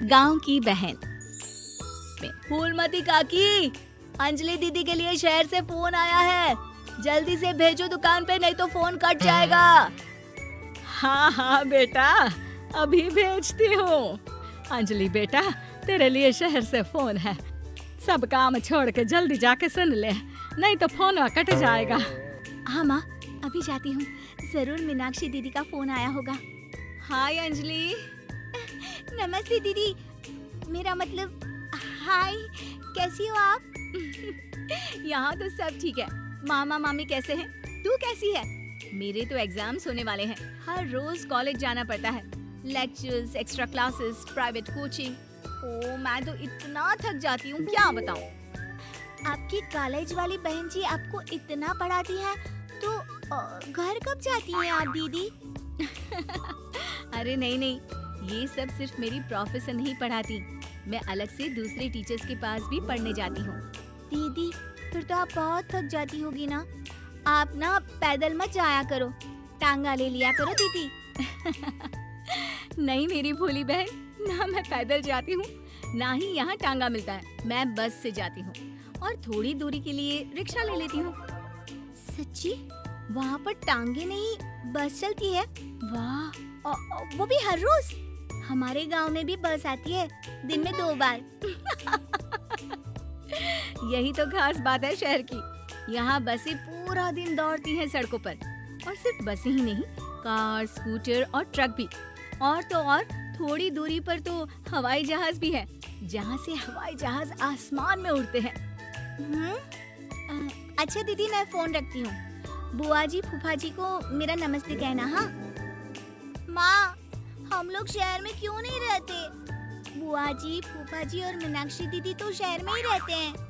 गांव की बहन। फूलमती काकी, अंजलि दीदी के लिए शहर से फोन आया है, जल्दी से भेजो दुकान पे, नहीं तो फोन कट जाएगा। हाँ हाँ बेटा, अभी भेजती हूँ। अंजलि बेटा, तेरे लिए शहर से फोन है, सब काम छोड़ के जल्दी जाके सुन ले, नहीं तो फोन कट जाएगा। हाँ माँ, अभी जाती हूँ, जरूर मीनाक्षी दीदी का फोन आया होगा। हाय अंजलि। नमस्ते दीदी, मेरा मतलब हाय, कैसी हो आप? यहाँ तो सब ठीक है। मामा मामी कैसे हैं? तू कैसी है? मेरे तो एग्जाम्स होने वाले हैं, हर रोज कॉलेज जाना पड़ता है, lectures, extra classes, private coaching. ओ मैं तो इतना थक जाती हूँ, क्या बताऊँ। आपकी कॉलेज वाली बहन जी आपको इतना पढ़ाती है, तो घर कब जाती हैं आप दीदी? अरे नहीं नहीं, ये सब सिर्फ मेरी प्रोफेसर नहीं पढ़ाती, मैं अलग से दूसरे टीचर्स के पास भी पढ़ने जाती हूँ। दीदी फिर तो आप बहुत थक जाती होगी ना, आप ना पैदल मत जाया करो, टांगा ले लिया करो दीदी। नहीं मेरी भोली बहन, ना मैं पैदल जाती हूँ, ना ही यहाँ टांगा मिलता है, मैं बस से जाती हूँ और थोड़ी दूरी के लिए रिक्शा ले लेती हूँ। सच्ची? वहाँ पर टांगे नहीं, बस चलती है? वाह, वो भी हर रोज? हमारे गांव में भी बस आती है, दिन में 2 बार। यही तो खास बात है शहर की, यहाँ बसें पूरा दिन दौड़ती हैं सड़कों पर, और सिर्फ बसें ही नहीं, कार, स्कूटर और ट्रक भी, और तो और थोड़ी दूरी पर तो हवाई जहाज भी है, जहाँ से हवाई जहाज आसमान में उड़ते हैं। अच्छा दीदी, मैं फोन रखती हूँ, बुआ जी फूफा जी को मेरा नमस्ते कहना। हाँ माँ, हम लोग शहर में क्यों नहीं रहते? बुआ जी, फूफा जी और मीनाक्षी दीदी तो शहर में ही रहते हैं।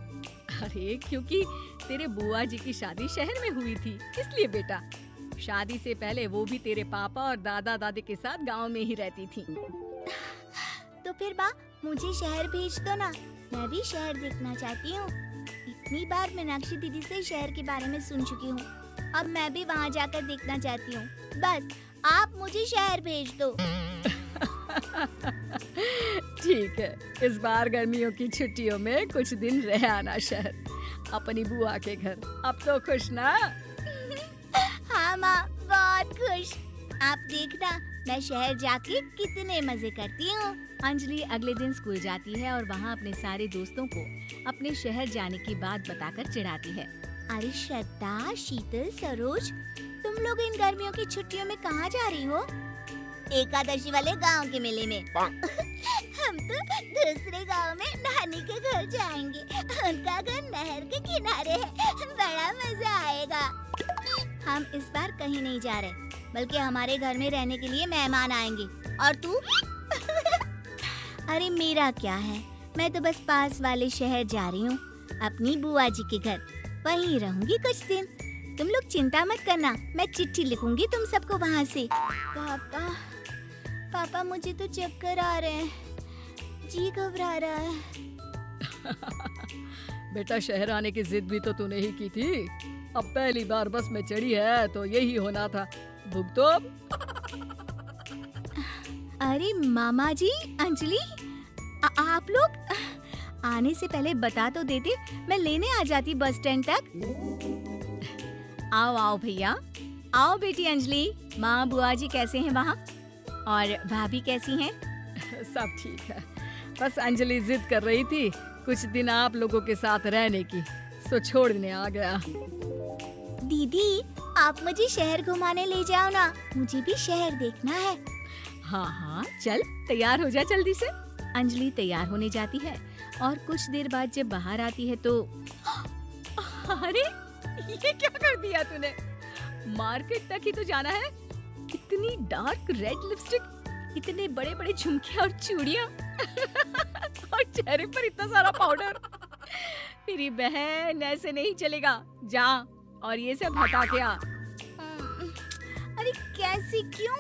अरे क्योंकि तेरे बुआ जी की शादी शहर में हुई थी, इसलिए बेटा। शादी से पहले वो भी तेरे पापा और दादा दादी के साथ गांव में ही रहती थी। तो फिर माँ, मुझे शहर भेज दो ना, मैं भी शहर देखना चाहती हूँ। इतनी बार मीनाक्षी दीदी से शहर के बारे में सुन चुकी हूँ, अब मैं भी वहाँ जाकर देखना चाहती हूँ। बस आप मुझे शहर भेज दो। ठीक है, इस बार गर्मियों की छुट्टियों में कुछ दिन रह आना शहर, अपनी बुआ के घर। अब तो खुश ना? हाँ माँ, बहुत खुश। आप देखना, मैं शहर जाके कितने मजे करती हूँ। अंजलि अगले दिन स्कूल जाती है और वहाँ अपने सारे दोस्तों को अपने शहर जाने की बात बताकर चिढ़ाती है। अरे श्रद्धा, शीतल, सरोज, तुम लोग इन गर्मियों की छुट्टियों में कहाँ जा रही हो? एकादशी वाले गांव के मेले में। हम तो दूसरे गांव में नानी के घर जाएंगे, उनका घर नहर के किनारे है, बड़ा मजा आएगा। हम इस बार कहीं नहीं जा रहे, बल्कि हमारे घर में रहने के लिए मेहमान आएंगे। और तू? अरे मेरा क्या है, मैं तो बस पास वाले शहर जा रही हूँ, अपनी बुआ जी के घर, वहीं रहूंगी कुछ दिन। तुम लोग चिंता मत करना, मैं चिट्ठी लिखूंगी तुम सबको वहाँ से। पापा मुझे तो चक्कर आ रहे हैं, जी घबरा रहा है। बेटा, शहर आने की जिद भी तो तूने ही की थी, अब पहली बार बस में चढ़ी है तो यही होना था, भुगतो अब। अरे मामा जी, अंजलि, आप लोग आने से पहले बता तो देते, मैं लेने आ जाती बस स्टैंड तक। आओ आओ भैया, आओ बेटी अंजलि। माँ बुआ जी कैसे हैं वहाँ, और भाभी कैसी हैं? सब ठीक है, बस अंजलि जिद कर रही थी कुछ दिन आप लोगों के साथ रहने की, सो छोड़ने आ गया। दीदी, आप मुझे शहर घुमाने ले जाओ ना, मुझे भी शहर देखना है। हाँ हाँ चल, तैयार हो जा जल्दी से। अंजलि तैयार होने जाती है और कुछ देर बाद जब बाहर आती है तो अरे ये क्या कर दिया तूने? मार्केट तक ही तो जाना है, इतनी डार्क रेड लिपस्टिक, इतने बड़े बड़े झुमके और चूड़ियां और चेहरे पर इतना सारा पाउडर। मेरी बहन, ऐसे नहीं चलेगा, जा और ये सब हटा के आ। अरे कैसे, क्यों?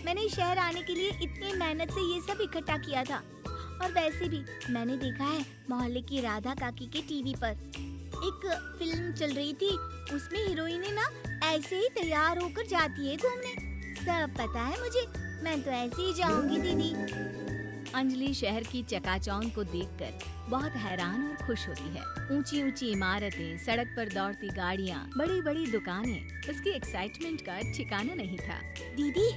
मैंने शहर आने के लिए इतनी मेहनत से ये सब इकट्ठा किया था, और वैसे भी मैंने देखा है मोहल्ले की राधा काकी के टीवी पर एक फिल्म चल रही थी, उसमें हीरोइनें ना ऐसे ही तैयार होकर जाती है घूमने। सब पता है मुझे, मैं तो ऐसे ही जाऊंगी दीदी। अंजलि शहर की चकाचौंध को देखकर बहुत हैरान और खुश होती है। ऊंची ऊंची इमारतें, सड़क पर दौड़ती गाड़ियाँ, बड़ी बड़ी दुकानें, उसकी एक्साइटमेंट का ठिकाना नहीं था। दीदी,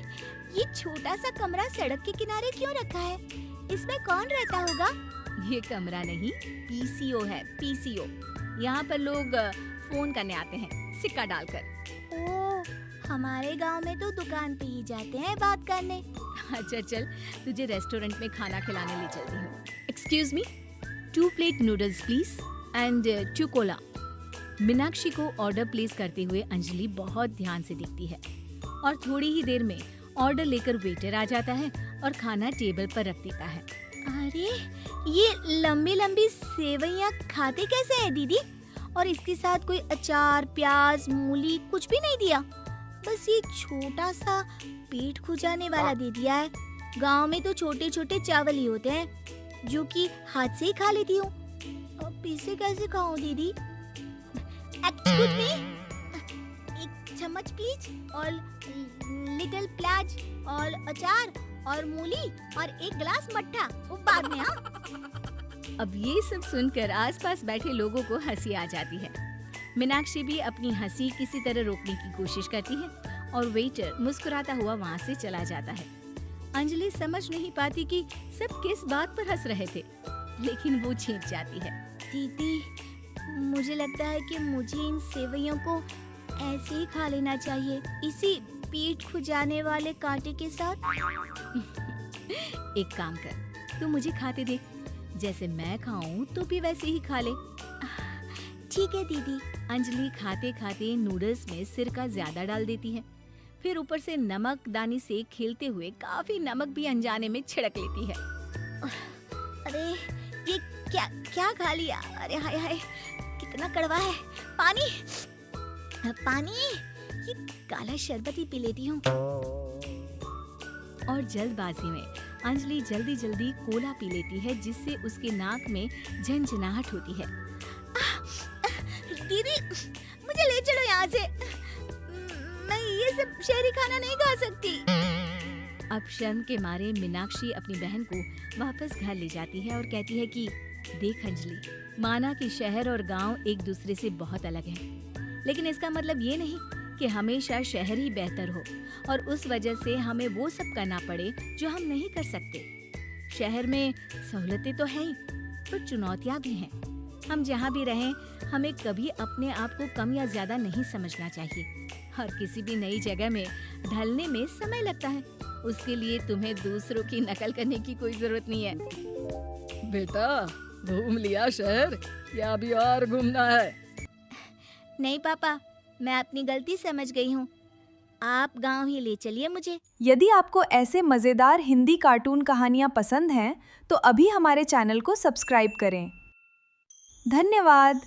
ये छोटा सा कमरा सड़क के किनारे क्यों रखा है? इसमें कौन रहता होगा? ये कमरा नहीं, पीसीओ है, पीसीओ। यहाँ पर लोग फोन करने आते हैं, सिक्का डालकर। ओह, हमारे गांव में तो दुकान पे ही जाते हैं बात करने। अच्छा चल, तुझे रेस्टोरेंट में खाना खिलाने ले चलती हूँ। Excuse me, 2 plate noodles please and 2 Cola. Meenakshi को ऑर्डर प्लेस करते हुए अंजलि बहुत ध्यान से देखती है और थोड़ी ही देर में ऑर्डर लेकर वेटर आ जाता है और खाना टेबल पर रख देता है। अरे, ये लंबी लंबी सेवइयाँ खाते कैसे हैं दीदी? और इसके साथ कोई अचार, प्याज, मूली कुछ भी नहीं दिया, बस ये छोटा सा पेट खुजाने वाला दे दिया है। गांव में तो छोटे छोटे चावल ही होते हैं जो कि हाथ से ही खा लेती हूँ। अब इसे कैसे खाऊं दीदी? एक्सक्यूज मी, एक चम्मच प्लीज, और लिटिल प्याज और अचार और मूली और एक गिलास मट्ठा, वो बाद में। हाँ, अब ये सब सुनकर आसपास बैठे लोगों को हंसी आ जाती है। मीनाक्षी भी अपनी हंसी किसी तरह रोकने की कोशिश करती है और वेटर मुस्कुराता हुआ वहाँ से चला जाता है। अंजलि समझ नहीं पाती कि सब किस बात पर हंस रहे थे, लेकिन वो छिप जाती है। दीदी, मुझे लगता है कि मुझे इन सेवइयों को ऐसे ही खा लेना चाहिए, इसी पेट खुजाने वाले कांटे के साथ। एक काम कर, तू मुझे खाते देख, जैसे मैं खाऊं तो भी वैसे ही खा ले। ठीक है दीदी। अंजलि खाते खाते नूडल्स में सिरका ज्यादा डाल देती है, फिर ऊपर से नमक दानी से खेलते हुए काफी नमक भी अनजाने में छिड़क लेती है। अरे, ये क्या क्या खा लिया? अरे हाय हाय, कितना कड़वा है। पानी, पानी, ये काला शरबत ही पी लेती हूँ। और जल्दबाजी में अंजलि जल्दी जल्दी कोला पी लेती है, जिससे उसके नाक में झनझनाहट होती है। दीदी, मुझे ले चलो यहाँ से। मैं ये सब शहरी खाना नहीं खा सकती। अब शर्म के मारे मीनाक्षी अपनी बहन को वापस घर ले जाती है और कहती है कि देख अंजलि, माना कि शहर और गांव एक दूसरे से बहुत अलग हैं, लेकिन इसका मतलब ये नहीं कि हमेशा शहर ही बेहतर हो और उस वजह से हमें वो सब करना पड़े जो हम नहीं कर सकते। शहर में सहूलतें तो हैं ही, पर चुनौतियाँ भी हैं। हम जहाँ भी रहें, हमें कभी अपने आप को कम या ज्यादा नहीं समझना चाहिए। और किसी भी नई जगह में ढलने में समय लगता है, उसके लिए तुम्हें दूसरों की नकल करने की कोई जरूरत नहीं है। बेटा, घूम लिया शहर या अभी और घूमना है? नहीं पापा, मैं अपनी गलती समझ गई हूँ। आप गांव ही ले चलिए मुझे। यदि आपको ऐसे मज़ेदार हिंदी कार्टून कहानियाँ पसंद हैं तो अभी हमारे चैनल को सब्सक्राइब करें। धन्यवाद।